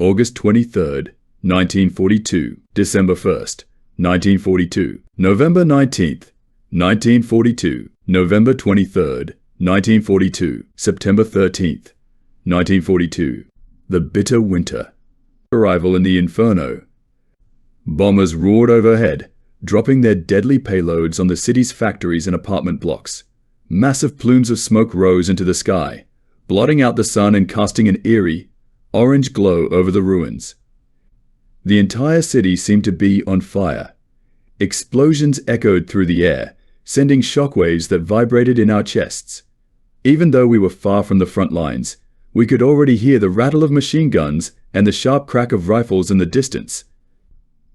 August 23rd, 1942. December 1st, 1942. November 19th, 1942. November 23rd, 1942. September 13th, 1942. The bitter winter. Arrival in the inferno. Bombers roared overhead, dropping their deadly payloads on the city's factories and apartment blocks. Massive plumes of smoke rose into the sky, blotting out the sun and casting an eerie, orange glow over the ruins. The entire city seemed to be on fire. Explosions echoed through the air, sending shockwaves that vibrated in our chests. Even though we were far from the front lines, we could already hear the rattle of machine guns and the sharp crack of rifles in the distance.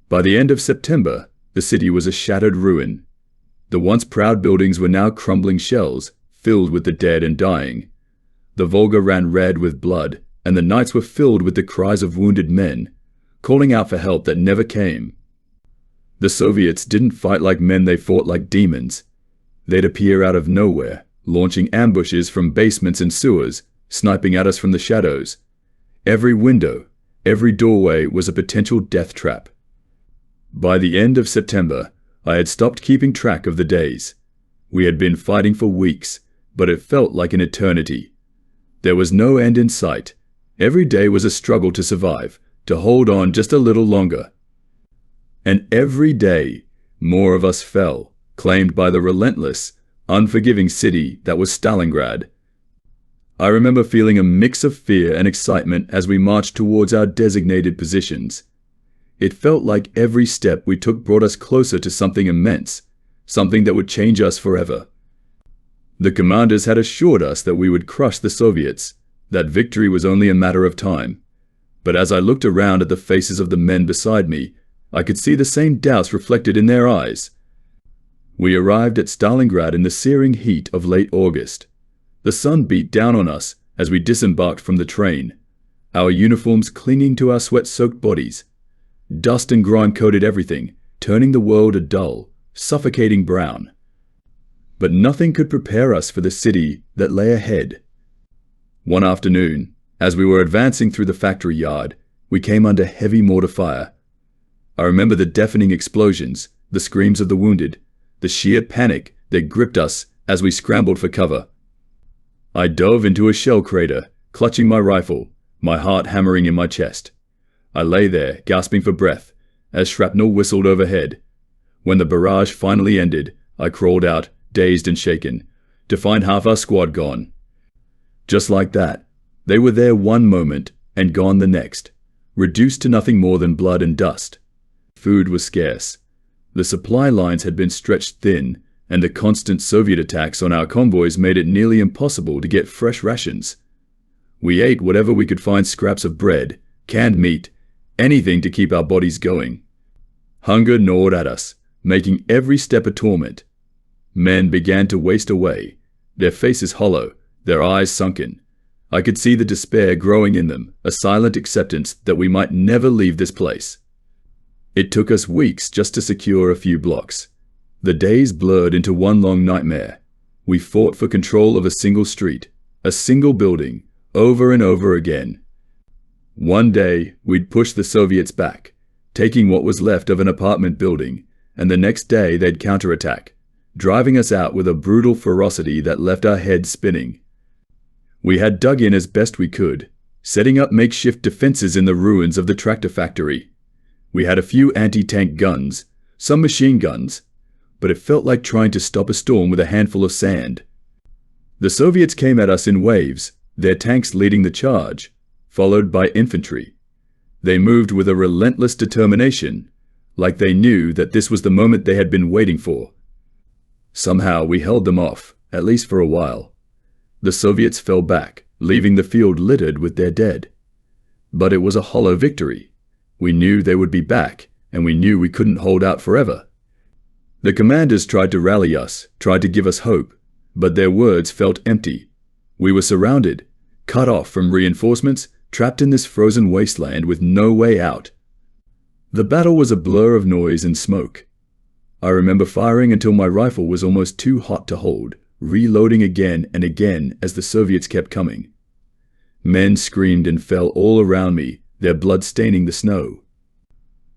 By the end of September, the city was a shattered ruin. The once proud buildings were now crumbling shells, filled with the dead and dying. The Volga ran red with blood, and the nights were filled with the cries of wounded men, calling out for help that never came. The Soviets didn't fight like men, they fought like demons. They'd appear out of nowhere, launching ambushes from basements and sewers, sniping at us from the shadows. Every window, every doorway was a potential death trap. By the end of September, I had stopped keeping track of the days. We had been fighting for weeks, but it felt like an eternity. There was no end in sight. Every day was a struggle to survive, to hold on just a little longer. And every day, more of us fell, claimed by the relentless, unforgiving city that was Stalingrad. I remember feeling a mix of fear and excitement as we marched towards our designated positions. It felt like every step we took brought us closer to something immense, something that would change us forever. The commanders had assured us that we would crush the Soviets, that victory was only a matter of time. But as I looked around at the faces of the men beside me, I could see the same doubts reflected in their eyes. We arrived at Stalingrad in the searing heat of late August. The sun beat down on us as we disembarked from the train, our uniforms clinging to our sweat-soaked bodies. Dust and grime coated everything, turning the world a dull, suffocating brown. But nothing could prepare us for the city that lay ahead. One afternoon, as we were advancing through the factory yard, we came under heavy mortar fire. I remember the deafening explosions, the screams of the wounded, the sheer panic that gripped us as we scrambled for cover. I dove into a shell crater, clutching my rifle, my heart hammering in my chest. I lay there, gasping for breath, as shrapnel whistled overhead. When the barrage finally ended, I crawled out, dazed and shaken, to find half our squad gone. Just like that, they were there one moment and gone the next, reduced to nothing more than blood and dust. Food was scarce. The supply lines had been stretched thin, and the constant Soviet attacks on our convoys made it nearly impossible to get fresh rations. We ate whatever we could find, scraps of bread, canned meat, anything to keep our bodies going. Hunger gnawed at us, making every step a torment. Men began to waste away, their faces hollow, their eyes sunken. I could see the despair growing in them, a silent acceptance that we might never leave this place. It took us weeks just to secure a few blocks. The days blurred into one long nightmare. We fought for control of a single street, a single building, over and over again. One day, we'd push the Soviets back, taking what was left of an apartment building, and the next day they'd counterattack, driving us out with a brutal ferocity that left our heads spinning. We had dug in as best we could, setting up makeshift defenses in the ruins of the tractor factory. We had a few anti-tank guns, some machine guns, but it felt like trying to stop a storm with a handful of sand. The Soviets came at us in waves, their tanks leading the charge, followed by infantry. They moved with a relentless determination, like they knew that this was the moment they had been waiting for. Somehow we held them off, at least for a while. The Soviets fell back, leaving the field littered with their dead. But it was a hollow victory. We knew they would be back, and we knew we couldn't hold out forever. The commanders tried to rally us, tried to give us hope, but their words felt empty. We were surrounded, cut off from reinforcements, trapped in this frozen wasteland with no way out. The battle was a blur of noise and smoke. I remember firing until my rifle was almost too hot to hold, reloading again and again as the Soviets kept coming. Men screamed and fell all around me, their blood staining the snow.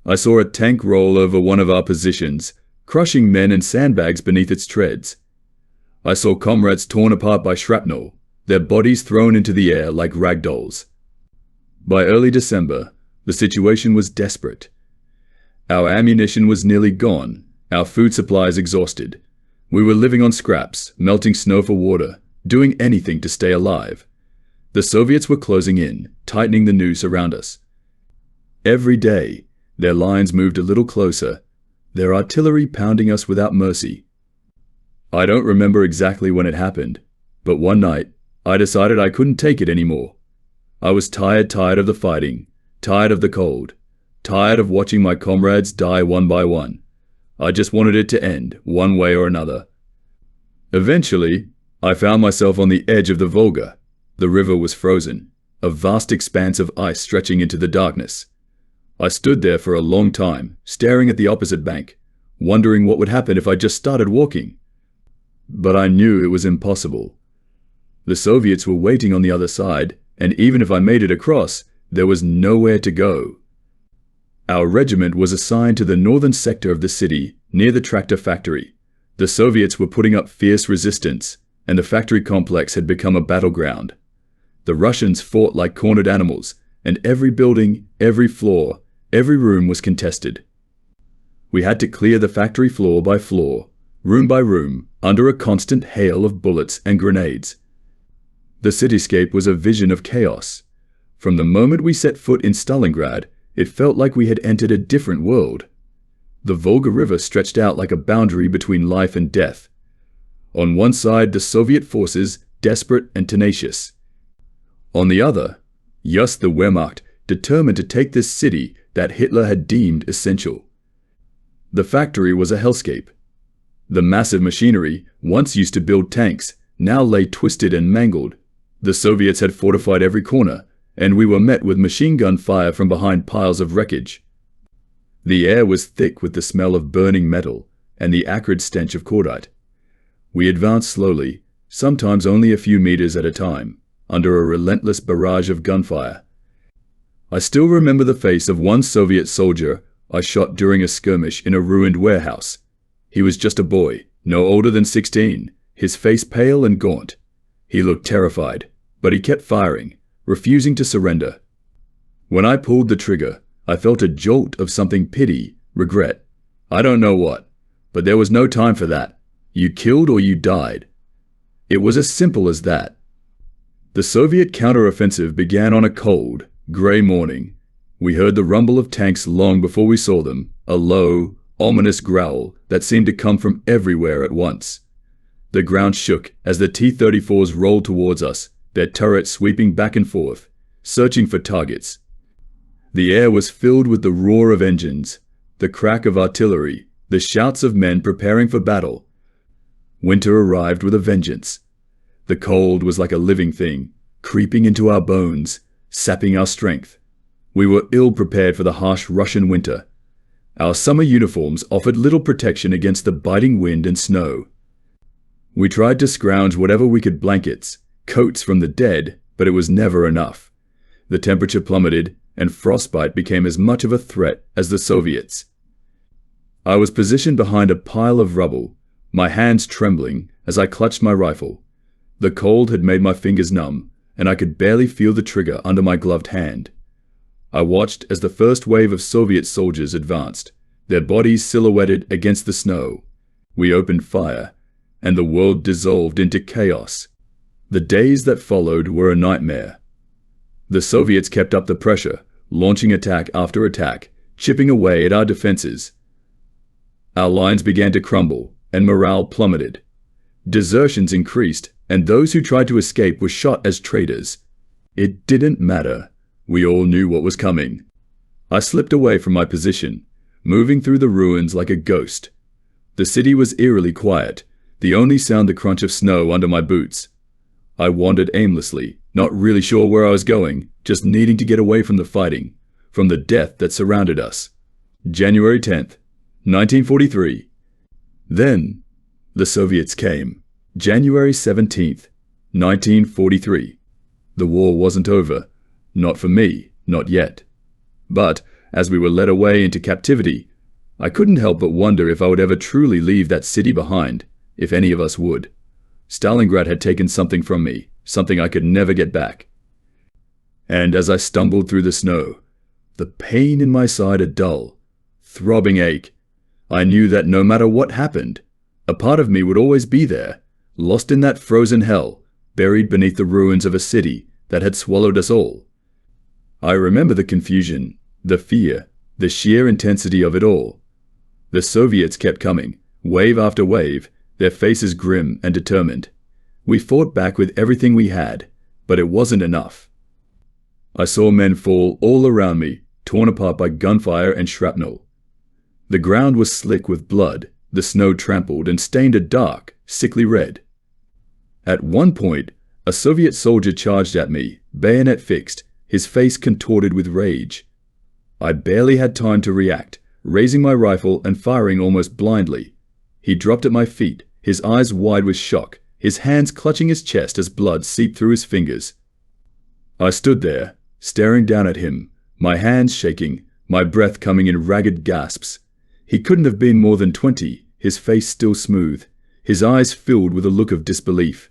I saw a tank roll over one of our positions, crushing men and sandbags beneath its treads. I saw comrades torn apart by shrapnel, their bodies thrown into the air like rag dolls. By early December, the situation was desperate. Our ammunition was nearly gone, our food supplies exhausted. We were living on scraps, melting snow for water, doing anything to stay alive. The Soviets were closing in, tightening the noose around us. Every day, their lines moved a little closer, their artillery pounding us without mercy. I don't remember exactly when it happened, but one night, I decided I couldn't take it anymore. I was tired of the fighting, tired of the cold, tired of watching my comrades die one by one. I just wanted it to end, one way or another. Eventually, I found myself on the edge of the Volga. The river was frozen, a vast expanse of ice stretching into the darkness. I stood there for a long time, staring at the opposite bank, wondering what would happen if I just started walking. But I knew it was impossible. The Soviets were waiting on the other side, and even if I made it across, there was nowhere to go. Our regiment was assigned to the northern sector of the city, near the tractor factory. The Soviets were putting up fierce resistance, and the factory complex had become a battleground. The Russians fought like cornered animals, and every building, every floor, every room was contested. We had to clear the factory floor by floor, room by room, under a constant hail of bullets and grenades. The cityscape was a vision of chaos. From the moment we set foot in Stalingrad, it felt like we had entered a different world. The Volga River stretched out like a boundary between life and death. On one side, the Soviet forces, desperate and tenacious. On the other, just the Wehrmacht, determined to take this city that Hitler had deemed essential. The factory was a hellscape. The massive machinery, once used to build tanks, now lay twisted and mangled. The Soviets had fortified every corner, and we were met with machine gun fire from behind piles of wreckage. The air was thick with the smell of burning metal and the acrid stench of cordite. We advanced slowly, sometimes only a few meters at a time, under a relentless barrage of gunfire. I still remember the face of one Soviet soldier I shot during a skirmish in a ruined warehouse. He was just a boy, no older than 16, his face pale and gaunt. He looked terrified, but he kept firing, refusing to surrender. When I pulled the trigger, I felt a jolt of something pity, regret. I don't know what, but there was no time for that. You killed or you died. It was as simple as that. The Soviet counteroffensive began on a cold, grey morning. We heard the rumble of tanks long before we saw them, a low, ominous growl that seemed to come from everywhere at once. The ground shook as the T-34s rolled towards us, their turrets sweeping back and forth, searching for targets. The air was filled with the roar of engines, the crack of artillery, the shouts of men preparing for battle. Winter arrived with a vengeance. The cold was like a living thing, creeping into our bones, sapping our strength. We were ill prepared for the harsh Russian winter. Our summer uniforms offered little protection against the biting wind and snow. We tried to scrounge whatever we could, blankets, coats from the dead, but it was never enough. The temperature plummeted, and frostbite became as much of a threat as the Soviets. I was positioned behind a pile of rubble, my hands trembling as I clutched my rifle. The cold had made my fingers numb, and I could barely feel the trigger under my gloved hand. I watched as the first wave of Soviet soldiers advanced, their bodies silhouetted against the snow. We opened fire, and the world dissolved into chaos. The days that followed were a nightmare. The Soviets kept up the pressure, launching attack after attack, chipping away at our defenses. Our lines began to crumble, and morale plummeted. Desertions increased, and those who tried to escape were shot as traitors. It didn't matter. We all knew what was coming. I slipped away from my position, moving through the ruins like a ghost. The city was eerily quiet, the only sound the crunch of snow under my boots. I wandered aimlessly, not really sure where I was going, just needing to get away from the fighting, from the death that surrounded us. January 10th, 1943. Then, the Soviets came. January 17th, 1943. The war wasn't over. Not for me, not yet. But, as we were led away into captivity, I couldn't help but wonder if I would ever truly leave that city behind, if any of us would. Stalingrad had taken something from me, something I could never get back. And as I stumbled through the snow, the pain in my side a dull, throbbing ache, I knew that no matter what happened, a part of me would always be there, lost in that frozen hell, buried beneath the ruins of a city that had swallowed us all. I remember the confusion, the fear, the sheer intensity of it all. The Soviets kept coming, wave after wave, their faces grim and determined. We fought back with everything we had, but it wasn't enough. I saw men fall all around me, torn apart by gunfire and shrapnel. The ground was slick with blood, the snow trampled and stained a dark, sickly red. At one point, a Soviet soldier charged at me, bayonet fixed, his face contorted with rage. I barely had time to react, raising my rifle and firing almost blindly. He dropped at my feet, his eyes wide with shock, his hands clutching his chest as blood seeped through his fingers. I stood there, staring down at him, my hands shaking, my breath coming in ragged gasps. He couldn't have been more than 20, his face still smooth, his eyes filled with a look of disbelief.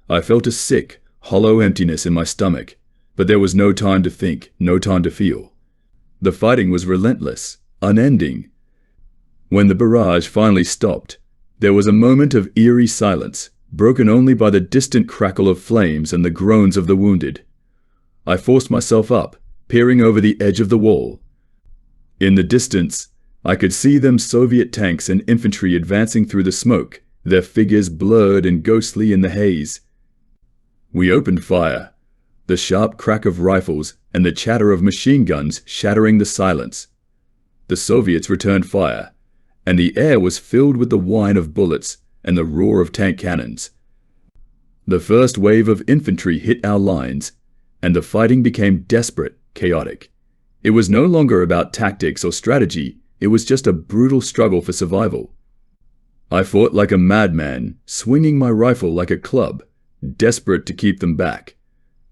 I felt a sick, hollow emptiness in my stomach, but there was no time to think, no time to feel. The fighting was relentless, unending. When the barrage finally stopped, there was a moment of eerie silence, broken only by the distant crackle of flames and the groans of the wounded. I forced myself up, peering over the edge of the wall. In the distance, I could see them Soviet tanks and infantry advancing through the smoke, their figures blurred and ghostly in the haze. We opened fire, the sharp crack of rifles and the chatter of machine guns shattering the silence. The Soviets returned fire, and the air was filled with the whine of bullets and the roar of tank cannons. The first wave of infantry hit our lines, and the fighting became desperate, chaotic. It was no longer about tactics or strategy, it was just a brutal struggle for survival. I fought like a madman, swinging my rifle like a club, desperate to keep them back.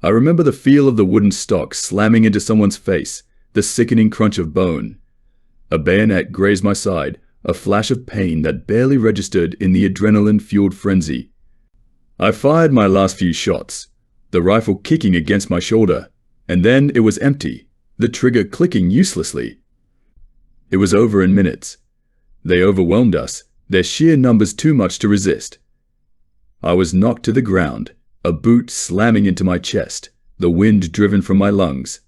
I remember the feel of the wooden stock slamming into someone's face, the sickening crunch of bone. A bayonet grazed my side, a flash of pain that barely registered in the adrenaline-fueled frenzy. I fired my last few shots, the rifle kicking against my shoulder, and then it was empty, the trigger clicking uselessly. It was over in minutes. They overwhelmed us, their sheer numbers too much to resist. I was knocked to the ground, a boot slamming into my chest, the wind driven from my lungs.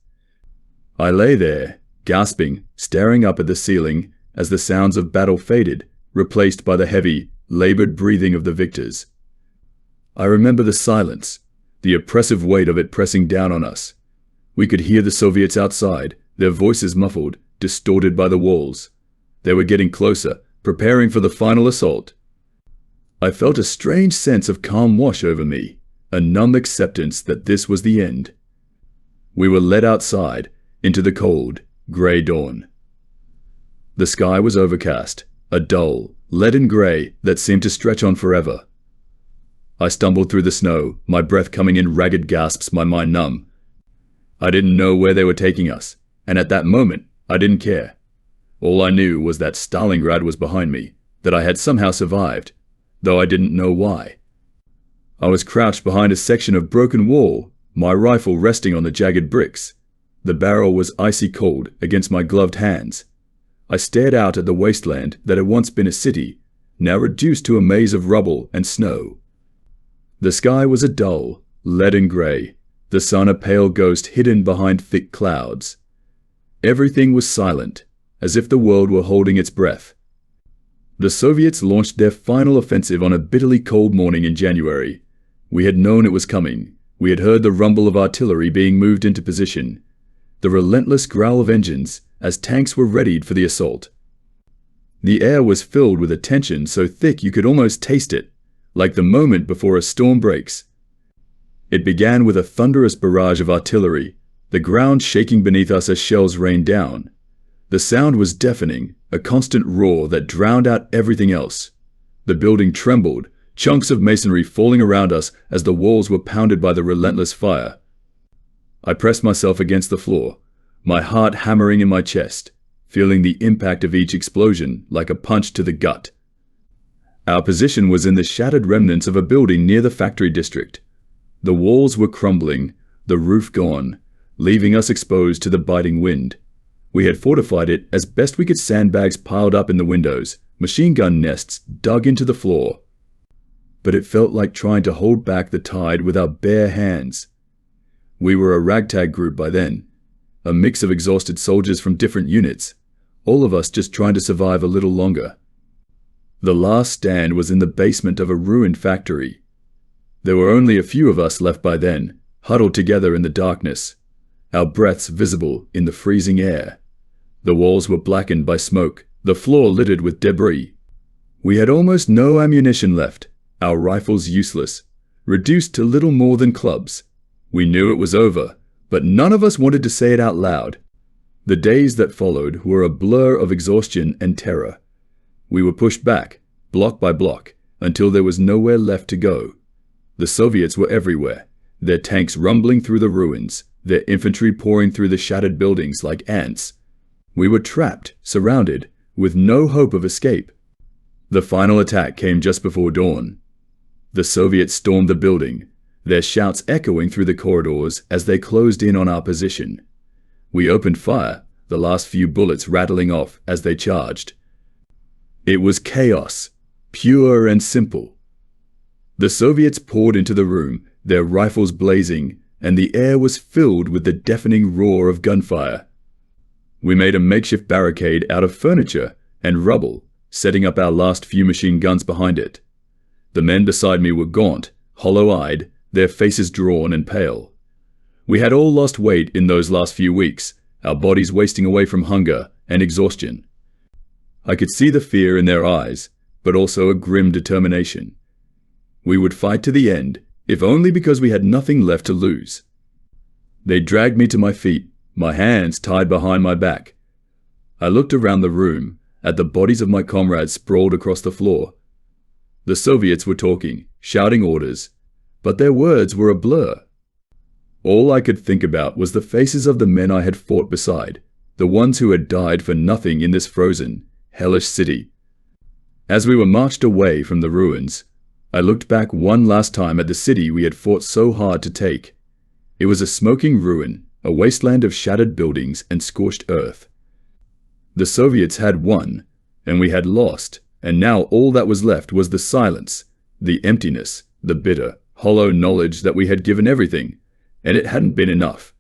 I lay there, gasping, staring up at the ceiling as the sounds of battle faded, replaced by the heavy, labored breathing of the victors. I remember the silence, the oppressive weight of it pressing down on us. We could hear the Soviets outside, their voices muffled, distorted by the walls. They were getting closer, preparing for the final assault. I felt a strange sense of calm wash over me, a numb acceptance that this was the end. We were led outside, into the cold, grey dawn. The sky was overcast, a dull, leaden grey that seemed to stretch on forever. I stumbled through the snow, my breath coming in ragged gasps, my mind numb. I didn't know where they were taking us, and at that moment, I didn't care. All I knew was that Stalingrad was behind me, that I had somehow survived, though I didn't know why. I was crouched behind a section of broken wall, my rifle resting on the jagged bricks. The barrel was icy cold against my gloved hands. I stared out at the wasteland that had once been a city, now reduced to a maze of rubble and snow. The sky was a dull, leaden grey, the sun a pale ghost hidden behind thick clouds. Everything was silent, as if the world were holding its breath. The Soviets launched their final offensive on a bitterly cold morning in January. We had known it was coming. We had heard the rumble of artillery being moved into position, the relentless growl of engines as tanks were readied for the assault. The air was filled with a tension so thick you could almost taste it, like the moment before a storm breaks. It began with a thunderous barrage of artillery, the ground shaking beneath us as shells rained down. The sound was deafening, a constant roar that drowned out everything else. The building trembled, chunks of masonry falling around us as the walls were pounded by the relentless fire. I pressed myself against the floor, my heart hammering in my chest, feeling the impact of each explosion like a punch to the gut. Our position was in the shattered remnants of a building near the factory district. The walls were crumbling, the roof gone, leaving us exposed to the biting wind. We had fortified it as best we could, sandbags piled up in the windows, machine gun nests dug into the floor. But it felt like trying to hold back the tide with our bare hands. We were a ragtag group by then, a mix of exhausted soldiers from different units, all of us just trying to survive a little longer. The last stand was in the basement of a ruined factory. There were only a few of us left by then, huddled together in the darkness, our breaths visible in the freezing air. The walls were blackened by smoke, the floor littered with debris. We had almost no ammunition left, our rifles useless, reduced to little more than clubs. We knew it was over, but none of us wanted to say it out loud. The days that followed were a blur of exhaustion and terror. We were pushed back, block by block, until there was nowhere left to go. The Soviets were everywhere, their tanks rumbling through the ruins, their infantry pouring through the shattered buildings like ants. We were trapped, surrounded, with no hope of escape. The final attack came just before dawn. The Soviets stormed the building, their shouts echoing through the corridors as they closed in on our position. We opened fire, the last few bullets rattling off as they charged. It was chaos, pure and simple. The Soviets poured into the room, their rifles blazing, and the air was filled with the deafening roar of gunfire. We made a makeshift barricade out of furniture and rubble, setting up our last few machine guns behind it. The men beside me were gaunt, hollow-eyed, their faces drawn and pale. We had all lost weight in those last few weeks, our bodies wasting away from hunger and exhaustion. I could see the fear in their eyes, but also a grim determination. We would fight to the end, if only because we had nothing left to lose. They dragged me to my feet, my hands tied behind my back. I looked around the room, at the bodies of my comrades sprawled across the floor. The Soviets were talking, shouting orders, but their words were a blur. All I could think about was the faces of the men I had fought beside, the ones who had died for nothing in this frozen, hellish city. As we were marched away from the ruins, I looked back one last time at the city we had fought so hard to take. It was a smoking ruin, a wasteland of shattered buildings and scorched earth. The Soviets had won, and we had lost, and now all that was left was the silence, the emptiness, the bitter, hollow knowledge that we had given everything, and it hadn't been enough.